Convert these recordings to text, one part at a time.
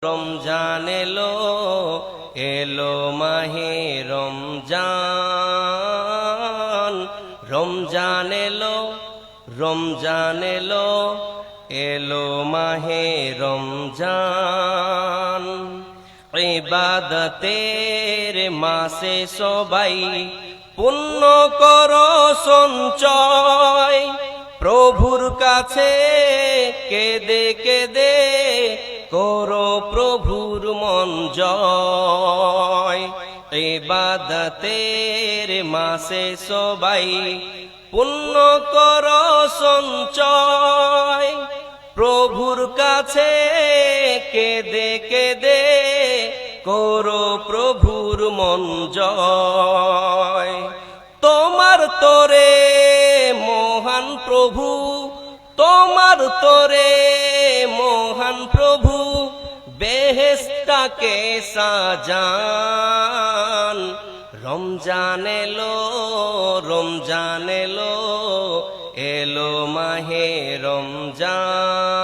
রমজান এলো এলো মাহে রমজান, রমজান এলো রমজান এলো এলো মাহে রমজান। ইবাদতের মাসে সবাই পুণ্য করো সঞ্চয়, প্রভুর কাছে কেঁদে কেঁদে করো প্রভুর মন জয়। ইবাদতের মাসে সবাই পুণ্য করো সঞ্চয়, প্রভুর কাছে কেঁদে কেঁদে করো প্রভুর মন জয়। তোমার তোরে মহান প্রভু, তোমার তোরে মহান প্রভু বেহেশতকে সাজান। রমজান এলো রমজান এলো এলো মাহে রমজান,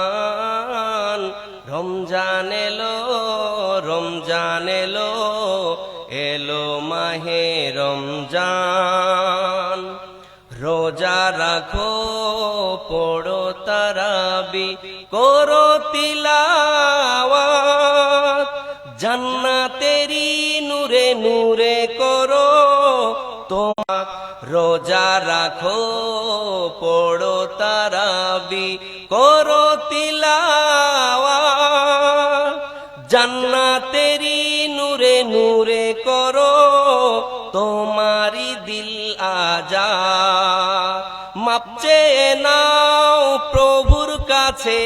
রমজান এলো রমজান এলো এলো মাহে রমজান। রোজা রাখো পড়ো তারাবি করো তিলাওয়াত, জান্নাতেরি নূরে নূরে করো তোমার। রোজা রাখো পড়ো তারাবি করো তিলাওয়াত, জান্নাতেরি নূরে নূরে করো তোমারি দিল আজা। মাপ চেয়ে নাও প্রভুর কাছে,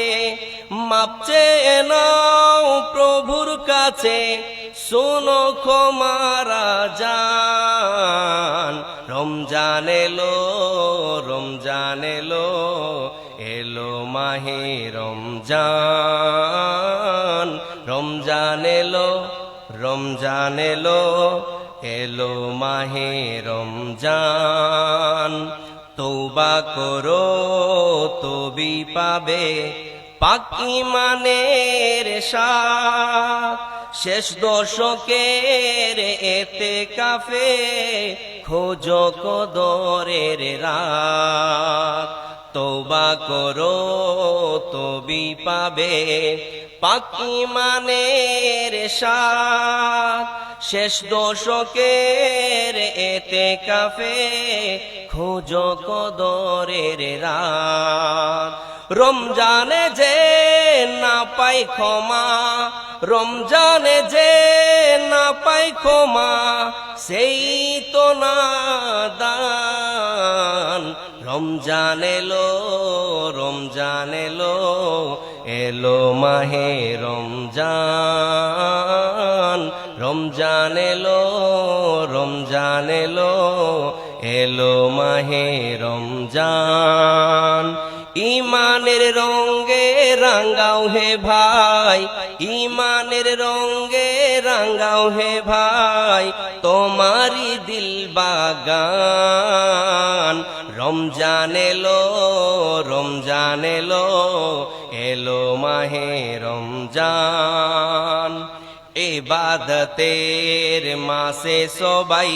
মাপ চেয়ে নাও প্রভুর কাছে, শোনো ক্ষমারা জান। রমজান এলো রমজান এলো এলো মাহে রমজান, রমজান এলো রমজান এলো এলো মাহে রমজান। তওবা করো তবে পাবে পাক ঈমানের স্বাদ, শেষ দশকের এতেকাফে খোঁজো কদরের রাত। তওবা করো তবে পাবে পাক ঈমানের স্বাদ, শেষ দশকের এতেকাফে খোঁজো কদরের রাত। রমজানে যে না পাই ক্ষমা, রমজানে যে না পাই ক্ষমা, সেই তো নাদান। রমজান এলো রমজান এলো এলো মাহে রমজান, রমজান এলো রমজান এলো এলো মাহে রমজান। ইমানের রঙে রাঙ্গাও হে ভাই, ইমানের রঙে রাঙ্গাও হে ভাই তোমারি দিল বাগান। রমজান এলো রমজান এলো এলো মাহে রমজান। ইবাদতের মাসে সবাই,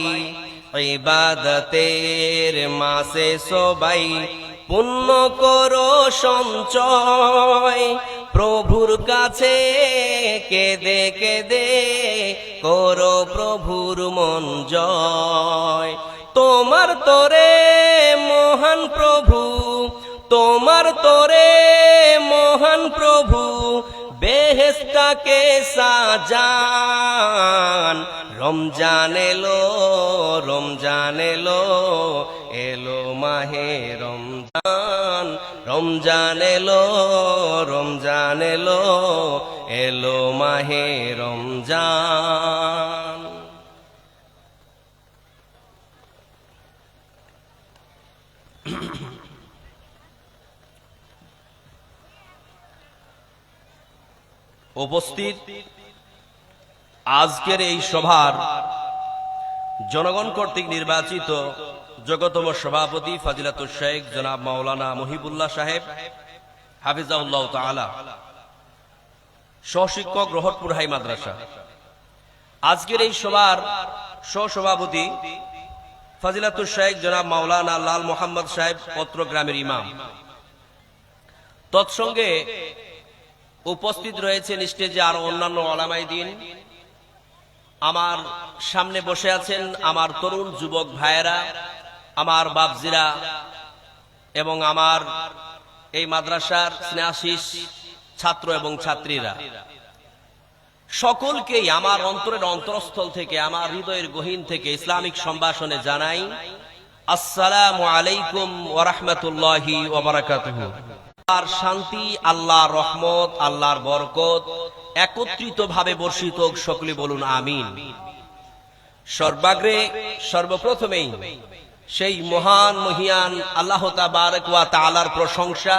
ইবাদতের মাসে সবাই পুণ্য করো সঞ্চয়, প্রভুর কাছে কেঁদে কেঁদে করো প্রভুর মন জয়। তোমার তোরে মহান প্রভু, তোমার তোরে মহান প্রভু বেহেশতকে সাজান। রমজান এলো রমজান এলো এলো মাহে রমজান, রমজান এলো রমজান এলো এলো মাহে রমজান। উপস্থিত আজকের এই সভার জনগণ কর্তৃক নির্বাচিত যোগ্যতম সভাপতি ফাজিলাতুল শেখ জনাব মাওলানা মহিবুল্লাহ সাহেব হাফিজাহুল্লাহ তাআলা, সহশিক্ষক রহটপুর হাই মাদ্রাসা। আজকের এই সভার সহসভাপতি ফাজিলাতুল শেখ জনাব মাওলানা লাল মোহাম্মদ সাহেব পত্র গ্রামের ইমাম। তৎসঙ্গে উপস্থিত রয়েছেন স্টেজে আর অন্যান্য ওলামায়ে দ্বীন। আমার সামনে বসে আছেন আমার তরুণ যুবক ভাইয়েরা, আমার বাপজিরা এবং আমার এই মাদ্রাসার স্নেহাশিস ছাত্র এবং ছাত্রীরা। সকলকেই আমার অন্তরের অন্তরস্থল থেকে, আমার হৃদয়ের গহীন থেকে ইসলামিক সম্ভাষণে জানাই আসসালামু আলাইকুম ওয়া রাহমাতুল্লাহি ওয়া বারাকাতুহু। আল্লাহর শান্তি, আল্লাহর রহমত, আল্লাহর বরকত একত্রিতভাবে বর্ষিত হোক, সকলে বলুন আমিন। সর্বাগ্রে সর্বপ্রথমেই সেই মহান মহিয়ান আল্লাহ তাবারক ওয়া তাআলার প্রশংসা,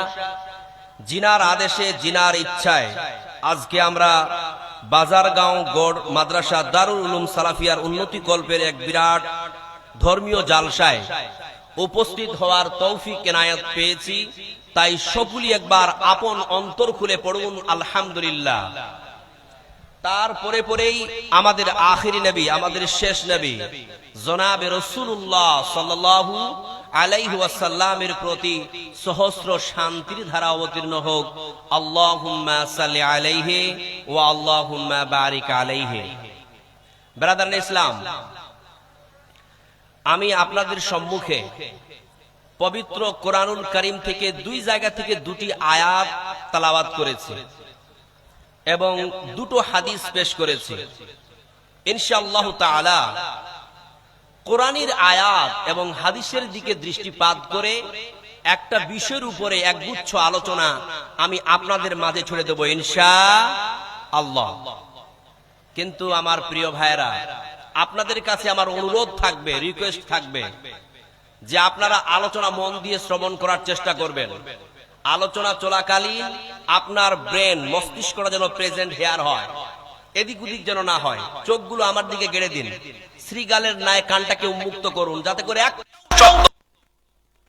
জিনার আদেশে জিনার ইচ্ছায় আজকে আমরা বাজারগাঁও গড় মাদ্রাসা দারুল উলুম সালাফিয়ার উন্নতি কল্পের এক বিরাট ধর্মীয় জালসায় উপস্থিত হওয়ার তৌফিক এনায়েত পেয়েছি। তাই সকলেই একবার আপন অন্তর খুলে পড়ুন আলহামদুলিল্লাহ। তারপরে পরেই আমাদের আখিরি নবী, আমাদের শেষ নবী জনাবে রাসূলুল্লাহ সাল্লাল্লাহু আলাইহি ওয়াসাল্লামের প্রতি সহস্র শান্তির ধারা অবতীর্ণ হোক। আল্লাহুম্মা সাল্লি আলাইহি ওয়া আল্লাহুম্মা বারিক আলাইহি। ব্রাদার ইসলাম, আমি আপনাদের সম্মুখে পবিত্র কোরআনুল কারীম থেকে দুই জায়গা থেকে দুটি আয়াত তেলাওয়াত করেছি এবং দুটো হাদিস পেশ করেছি। ইনশাআল্লাহ তাআলা কোরআনের আয়াত এবং হাদিসের দিকে দৃষ্টিপাত করে একটা বিষয়ের উপরে একগুচ্ছ আলোচনা আমি আপনাদের মাঝে ছড়ে দেব ইনশাআল্লাহ। কিন্তু আমার প্রিয় ভাইরা, আপনাদের কাছে আমার অনুরোধ থাকবে, রিকোয়েস্ট থাকবে যে আপনারা আলোচনা মন দিয়ে শ্রবণ করার চেষ্টা করবেন। আলোচনা চলাকালীন আপনার ব্রেন, মস্তিষ্কটা যেন প্রেজেন্ট হেয়ার হয়, এদিক ওদিক যেন না হয়। চোখগুলো আমার দিকে গেড়ে দিন, শ্রীগালের ন্যায় কানটাকে উন্মুক্ত করুন, যাতে করে এক শব্দ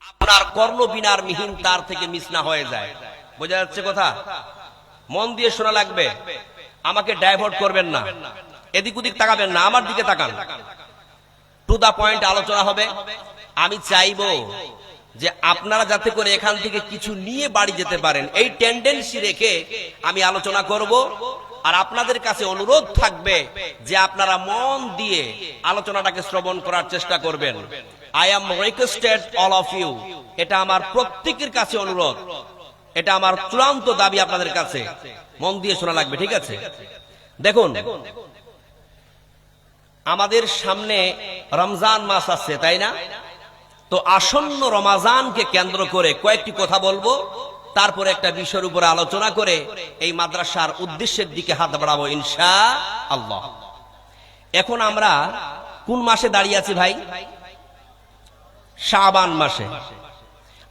আপনার কর্ণবিনার মিহিন তার থেকে মিস না হয়ে যায়। বোঝা যাচ্ছে কথা? মন দিয়ে শোনা লাগবে, আমাকে ডাইভার্ট করবেন না, এদিক ওদিক তাকাবেন না, আমার দিকে তাকান। টু দা পয়েন্ট আলোচনা হবে। আমি চাইবো যে আপনারা যাতে করে এখান থেকে কিছু নিয়ে বাড়ি যেতে পারেন, এই টেন্ডেন্সি রেখে আমি আলোচনা করব। আর আপনাদের কাছে অনুরোধ থাকবে যে আপনারা মন দিয়ে আলোচনাটাকে শ্রবণ করার চেষ্টা করবেন। I am requested all of you, এটা আমার প্রত্যেকের কাছে অনুরোধ, এটা আমার চূড়ান্ত দাবি আপনাদের কাছে। মন দিয়ে শোনা লাগবে, ঠিক আছে? দেখুন, আমাদের সামনে রমজান মাস আছে, তাই না? তো আসন্ন রমাজানকে কেন্দ্র করে কয়েকটি কথা বলবো, তারপরে একটা বিষয়ের উপরে আলোচনা করে এই মাদ্রাসার উদ্দেশ্যের দিকে হাত বাড়াবো ইনশাআল্লাহ। এখন আমরা কোন মাসে দাঁড়িয়ে আছি ভাই? শাবান মাসে।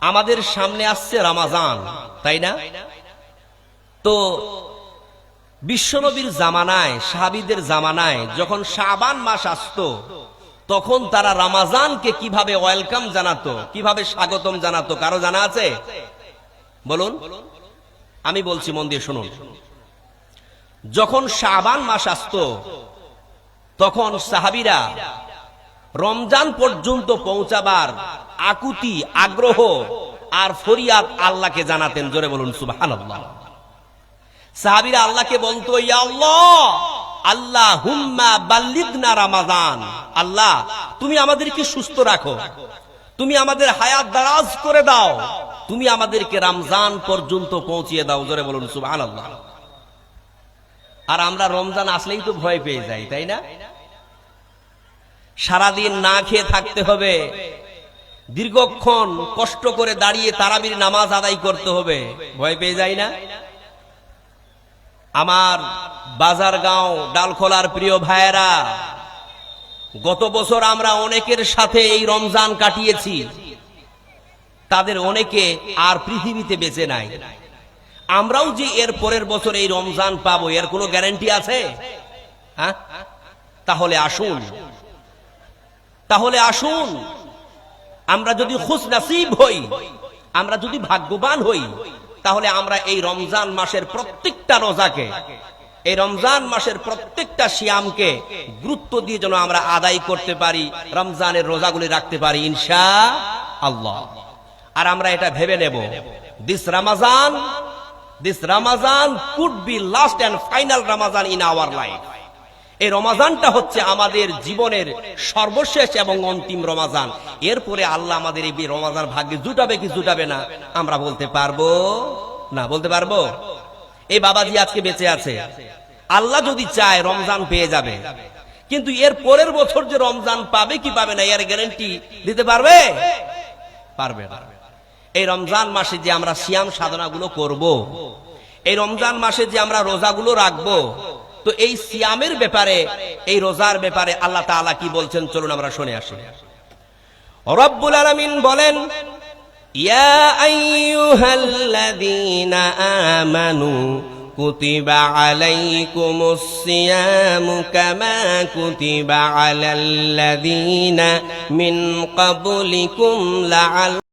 আমাদের সামনে আসছে রমাজান, তাই না? তো বিশ্বনবীর জামানায়, সাহাবীদের জামানায় যখন শাবান মাস আসতো, তখন তারা রমাজানকে কিভাবে ওয়েলকাম জানাতো, কিভাবে স্বাগতম জানাতো? কারো জানা আছে? বলুন। আমি বলছি, মন দিয়ে শুনুন। যখন শাবান মাস আসতো, তখন সাহাবীরা রমজান পর্যন্ত পৌঁছাবার আকুতি, আগ্রহ আর ফরিয়াদ আল্লাহকে জানাতেন। জোরে বলুন সুবহানাল্লাহ। সাহাবীরা আল্লাহকে বলতো, ইয়া আল্লাহ, আল্লাহুম্মা বাল্লিগনা রমাজান। আল্লাহ, তুমি আমাদেরকে সুস্থ রাখো, তুমি আমাদের হায়াত দারাজ করে দাও, তুমি আমাদেরকে রমজান পর্যন্ত পৌঁছিয়ে দাও। জোরে বলুন সুবহানাল্লাহ। আর আমরা রমজান আসলেই তো ভয় পেয়ে যাই, তাই না? সারাদিন না খেয়ে থাকতে হবে, দীর্ঘক্ষণ কষ্ট করে দাঁড়িয়ে তারাবির নামাজ আদায় করতে হবে, ভয় পেয়ে যাই না? আমার বাজারগাঁও ডালখোলার প্রিয় ভাইয়েরা, গত বছর আমরা অনেকের সাথে এই রমজান কাটিয়েছি, তাদের অনেকে আর পৃথিবীতে বেঁচে নাই। আমরাও যে এর পরের বছর এই রমজান পাবো, এর কোনো গ্যারান্টি আছে? হ্যাঁ? তাহলে আসুন আমরা যদি খুশ নসিব হই, আমরা যদি ভাগ্যবান হই, তাহলে আমরা এই রমজান মাসের প্রত্যেকটা রোজাকে, এই রমজান মাসের প্রত্যেকটা সিয়ামকে গুরুত্ব দিয়ে যেন আমরা আদায় করতে পারি, রমজানের রোজাগুলি রাখতে পারি ইনশাআল্লাহ। আর আমরা এটা ভেবে নেব, this Ramzan could be last and final Ramzan in our life. এই রমাজানটা হচ্ছে আমাদের জীবনের সর্বশেষ এবং অন্তিম রমাজান। এরপরে আল্লাহ আমাদের এই রমাজান ভাগ্যে জুটাবে কি জুটাবে না আমরা বলতে পারবো না। বলতে পারবো? এই বাবাজি আজকে বেঁচে আছে, আল্লাহ যদি চায় রমজান পেয়ে যাবে, কিন্তু এর পরের বছর যে রমজান পাবে কি পাবে না এর গ্যারান্টি দিতে পারবে? পারবে না। এই রমজান মাসে যে আমরা সিয়াম সাধনাগুলো করব, এই রমজান মাসে যে আমরা রোজাগুলো রাখবো, তো এই সিয়ামের ব্যাপারে, এই রোজার ব্যাপারে আল্লাহ তাআলা কি বলছেন চলুন আমরা শুনে আসি। রব্বুল আলামিন বলেন, ইয়া আইয়ুহাল্লাযীনা আমানু কুতিবা আলাইকুমুস সিয়ামু কামা কুতিবা আলাল্লাযীনা মিন ক্বাবলিকুম লাআল